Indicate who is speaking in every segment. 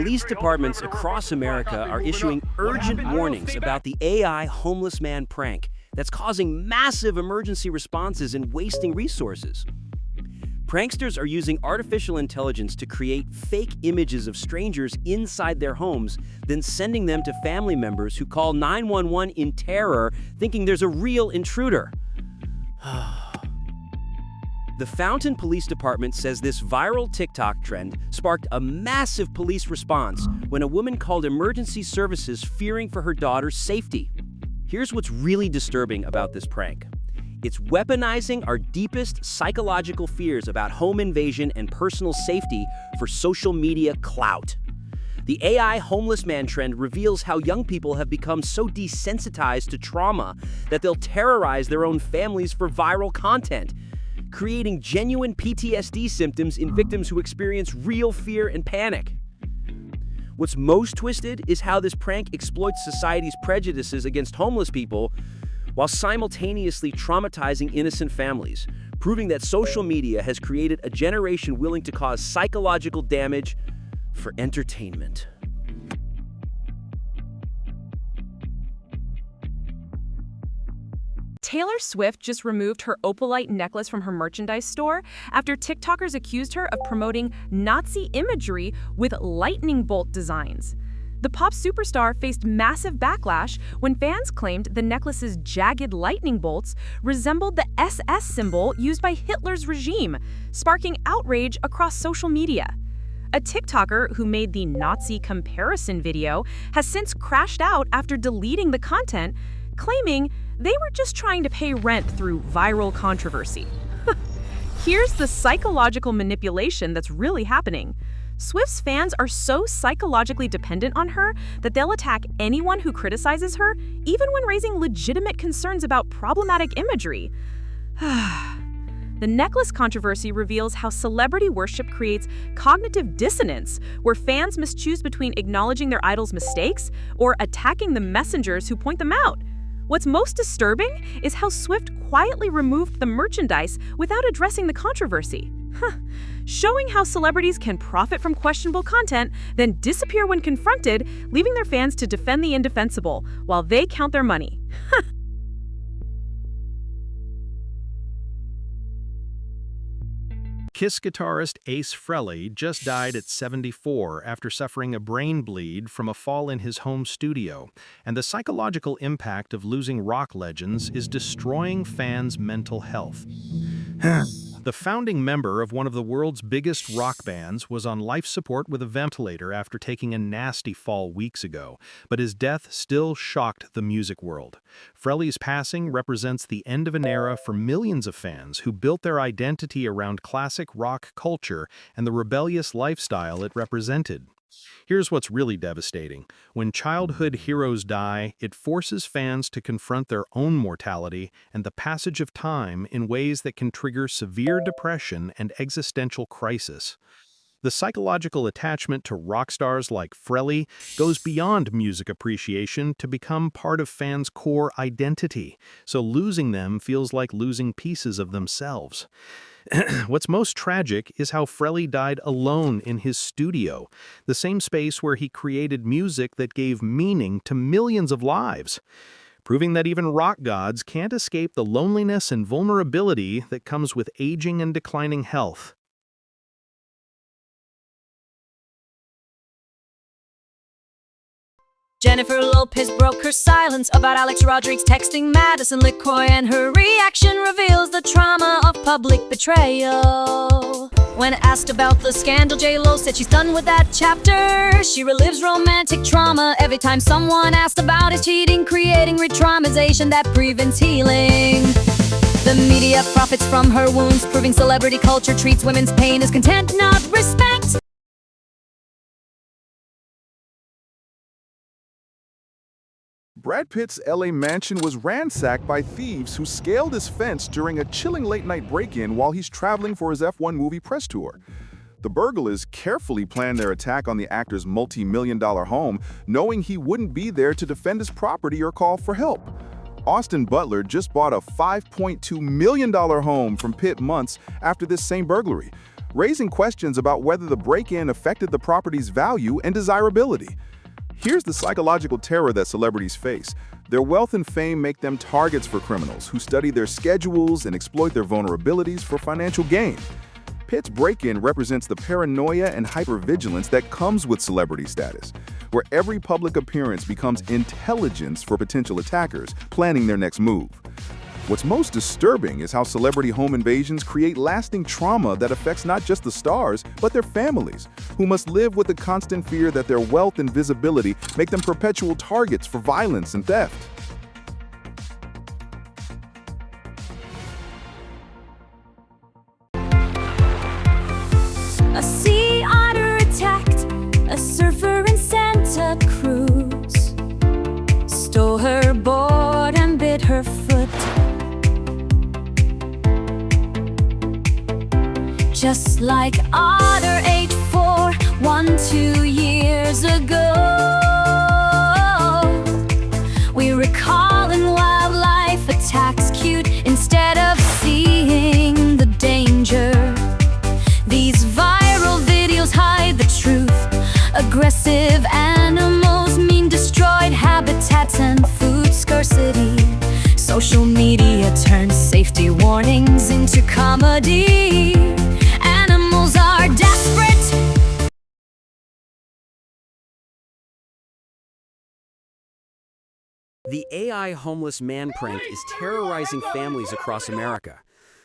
Speaker 1: Police departments across America are issuing urgent warnings about the AI homeless man prank that's causing massive emergency responses and wasting resources. Pranksters are using artificial intelligence to create fake images of strangers inside their homes, then sending them to family members who call 911 in terror, thinking there's a real intruder. The Fountain Police Department says this viral TikTok trend sparked a massive police response when a woman called emergency services fearing for her daughter's safety. Here's what's really disturbing about this prank. It's weaponizing our deepest psychological fears about home invasion and personal safety for social media clout. The AI homeless man trend reveals how young people have become so desensitized to trauma that they'll terrorize their own families for viral content, creating genuine PTSD symptoms in victims who experience real fear and panic. What's most twisted is how this prank exploits society's prejudices against homeless people while simultaneously traumatizing innocent families, proving that social media has created a generation willing to cause psychological damage for entertainment.
Speaker 2: Taylor Swift just removed her opalite necklace from her merchandise store after TikTokers accused her of promoting Nazi imagery with lightning bolt designs. The pop superstar faced massive backlash when fans claimed the necklace's jagged lightning bolts resembled the SS symbol used by Hitler's regime, sparking outrage across social media. A TikToker who made the Nazi comparison video has since crashed out after deleting the content, claiming they were just trying to pay rent through viral controversy. Here's the psychological manipulation that's really happening. Swift's fans are so psychologically dependent on her that they'll attack anyone who criticizes her, even when raising legitimate concerns about problematic imagery. The necklace controversy reveals how celebrity worship creates cognitive dissonance, where fans must choose between acknowledging their idol's mistakes or attacking the messengers who point them out. What's most disturbing is how Swift quietly removed the merchandise without addressing the controversy. Showing how celebrities can profit from questionable content, then disappear when confronted, leaving their fans to defend the indefensible while they count their money.
Speaker 3: Kiss guitarist Ace Frehley just died at 74 after suffering a brain bleed from a fall in his home studio, and the psychological impact of losing rock legends is destroying fans' mental health. The founding member of one of the world's biggest rock bands was on life support with a ventilator after taking a nasty fall weeks ago, but his death still shocked the music world. Frehley's passing represents the end of an era for millions of fans who built their identity around classic rock culture and the rebellious lifestyle it represented. Here's what's really devastating. When childhood heroes die, it forces fans to confront their own mortality and the passage of time in ways that can trigger severe depression and existential crisis. The psychological attachment to rock stars like Frehley goes beyond music appreciation to become part of fans' core identity, so losing them feels like losing pieces of themselves. What's most tragic is how Frehley died alone in his studio, the same space where he created music that gave meaning to millions of lives, proving that even rock gods can't escape the loneliness and vulnerability that comes with aging and declining health.
Speaker 4: Jennifer Lopez broke her silence about Alex Rodriguez texting Madison LeCoy, and her reaction reveals the trauma of public betrayal. When asked about the scandal, J.Lo said she's done with that chapter. She relives romantic trauma every time someone asked about his cheating, creating re-traumatization that prevents healing. The media profits from her wounds, proving celebrity culture treats women's pain as content, not respect.
Speaker 5: Brad Pitt's LA mansion was ransacked by thieves who scaled his fence during a chilling late-night break-in while he's traveling for his F1 movie press tour. The burglars carefully planned their attack on the actor's multi-million-dollar home, knowing he wouldn't be there to defend his property or call for help. Austin Butler just bought a $5.2 million home from Pitt months after this same burglary. raising questions about whether the break-in affected the property's value and desirability. Here's the psychological terror that celebrities face. Their wealth and fame make them targets for criminals who study their schedules and exploit their vulnerabilities for financial gain. Pitt's break-in represents the paranoia and hypervigilance that comes with celebrity status, where every public appearance becomes intelligence for potential attackers planning their next move. What's most disturbing is how celebrity home invasions create lasting trauma that affects not just the stars, but their families, who must live with the constant fear that their wealth and visibility make them perpetual targets for violence and theft.
Speaker 4: A sea otter attacked a surfer in Santa Cruz, stole her board and bit her foot. Just like Otter 8412 years ago, we're recalling wildlife attacks cute instead of seeing the danger. These viral videos hide the truth. Aggressive animals mean destroyed habitats and food scarcity. Social media turns safety warnings into comedy. Animals are desperate.
Speaker 1: The AI homeless man prank is terrorizing families across America,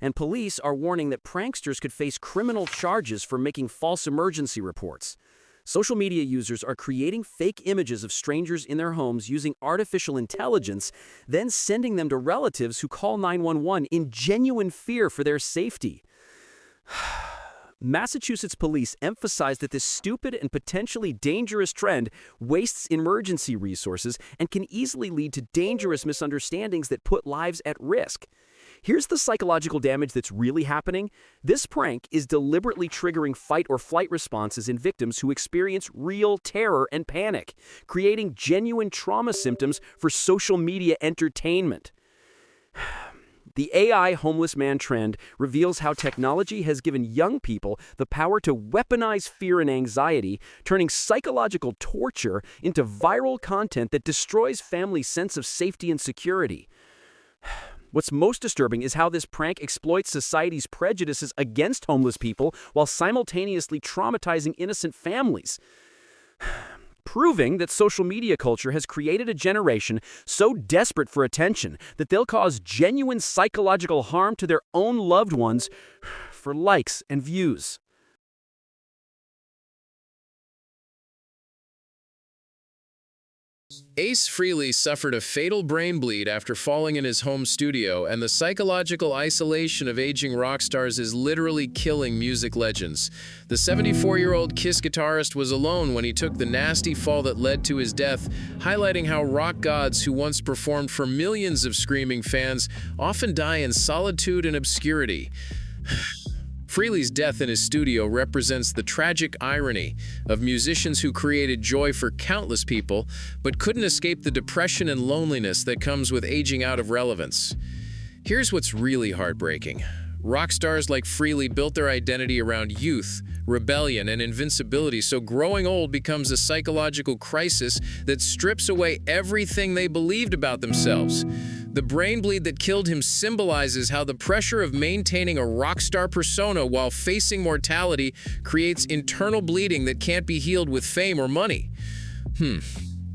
Speaker 1: and police are warning that pranksters could face criminal charges for making false emergency reports. Social media users are creating fake images of strangers in their homes using artificial intelligence, then sending them to relatives who call 911 in genuine fear for their safety. Massachusetts police emphasize that this stupid and potentially dangerous trend wastes emergency resources and can easily lead to dangerous misunderstandings that put lives at risk. Here's the psychological damage that's really happening. This prank is deliberately triggering fight or flight responses in victims who experience real terror and panic, creating genuine trauma symptoms for social media entertainment. The AI homeless man trend reveals how technology has given young people the power to weaponize fear and anxiety, turning psychological torture into viral content that destroys families' sense of safety and security. What's most disturbing is how this prank exploits society's prejudices against homeless people while simultaneously traumatizing innocent families, proving that social media culture has created a generation so desperate for attention that they'll cause genuine psychological harm to their own loved ones for likes and views.
Speaker 6: Ace Frehley suffered a fatal brain bleed after falling in his home studio, and the psychological isolation of aging rock stars is literally killing music legends. The 74-year-old Kiss guitarist was alone when he took the nasty fall that led to his death, highlighting how rock gods who once performed for millions of screaming fans often die in solitude and obscurity. Frehley's death in his studio represents the tragic irony of musicians who created joy for countless people but couldn't escape the depression and loneliness that comes with aging out of relevance. Here's what's really heartbreaking. Rock stars like Frehley built their identity around youth, rebellion, and invincibility, so growing old becomes a psychological crisis that strips away everything they believed about themselves. The brain bleed that killed him symbolizes how the pressure of maintaining a rock star persona while facing mortality creates internal bleeding that can't be healed with fame or money.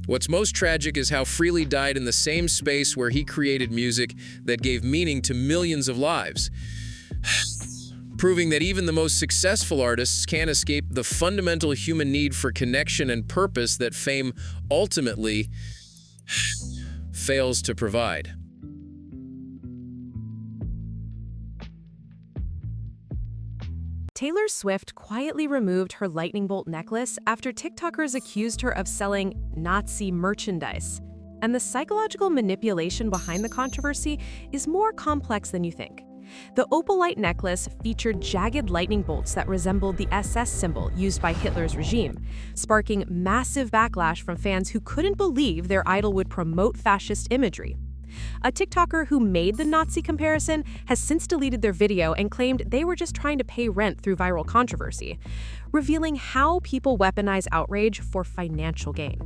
Speaker 6: What's most tragic is how Frehley died in the same space where he created music that gave meaning to millions of lives, proving that even the most successful artists can't escape the fundamental human need for connection and purpose that fame ultimately fails to provide.
Speaker 2: Taylor Swift quietly removed her lightning bolt necklace after TikTokers accused her of selling Nazi merchandise. And the psychological manipulation behind the controversy is more complex than you think. The opalite necklace featured jagged lightning bolts that resembled the SS symbol used by Hitler's regime, sparking massive backlash from fans who couldn't believe their idol would promote fascist imagery. A TikToker who made the Nazi comparison has since deleted their video and claimed they were just trying to pay rent through viral controversy, revealing how people weaponize outrage for financial gain.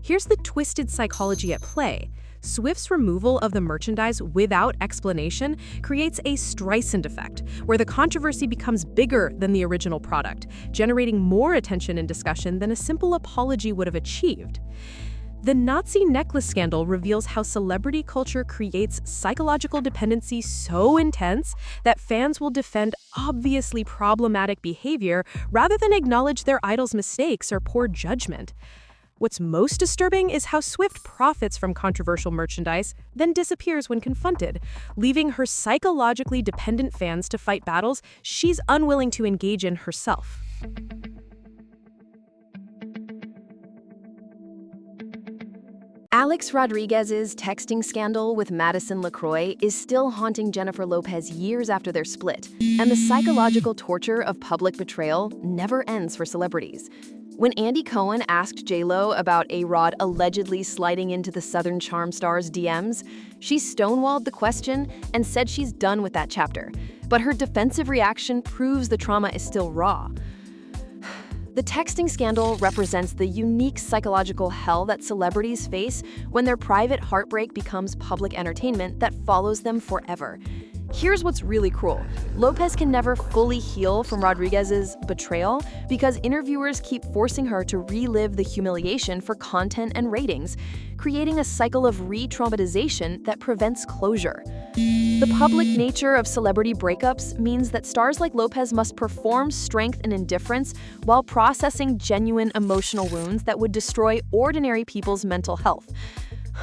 Speaker 2: Here's the twisted psychology at play. Swift's removal of the merchandise without explanation creates a Streisand effect, where the controversy becomes bigger than the original product, generating more attention and discussion than a simple apology would have achieved. The Nazi necklace scandal reveals how celebrity culture creates psychological dependency so intense that fans will defend obviously problematic behavior rather than acknowledge their idol's mistakes or poor judgment. What's most disturbing is how Swift profits from controversial merchandise, then disappears when confronted, leaving her psychologically dependent fans to fight battles she's unwilling to engage in herself.
Speaker 7: Alex Rodriguez's texting scandal with Madison LaCroix is still haunting Jennifer Lopez years after their split, and the psychological torture of public betrayal never ends for celebrities. When Andy Cohen asked J.Lo about A-Rod allegedly sliding into the Southern Charm star's DMs, she stonewalled the question and said she's done with that chapter. But her defensive reaction proves the trauma is still raw. The texting scandal represents the unique psychological hell that celebrities face when their private heartbreak becomes public entertainment that follows them forever. Here's what's really cruel. Lopez can never fully heal from Rodriguez's betrayal because interviewers keep forcing her to relive the humiliation for content and ratings, creating a cycle of re-traumatization that prevents closure. The public nature of celebrity breakups means that stars like Lopez must perform strength and indifference while processing genuine emotional wounds that would destroy ordinary people's mental health.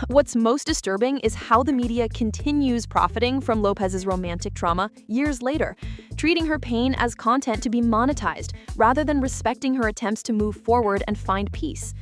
Speaker 7: What's most disturbing is how the media continues profiting from Lopez's romantic trauma years later, treating her pain as content to be monetized rather than respecting her attempts to move forward and find peace.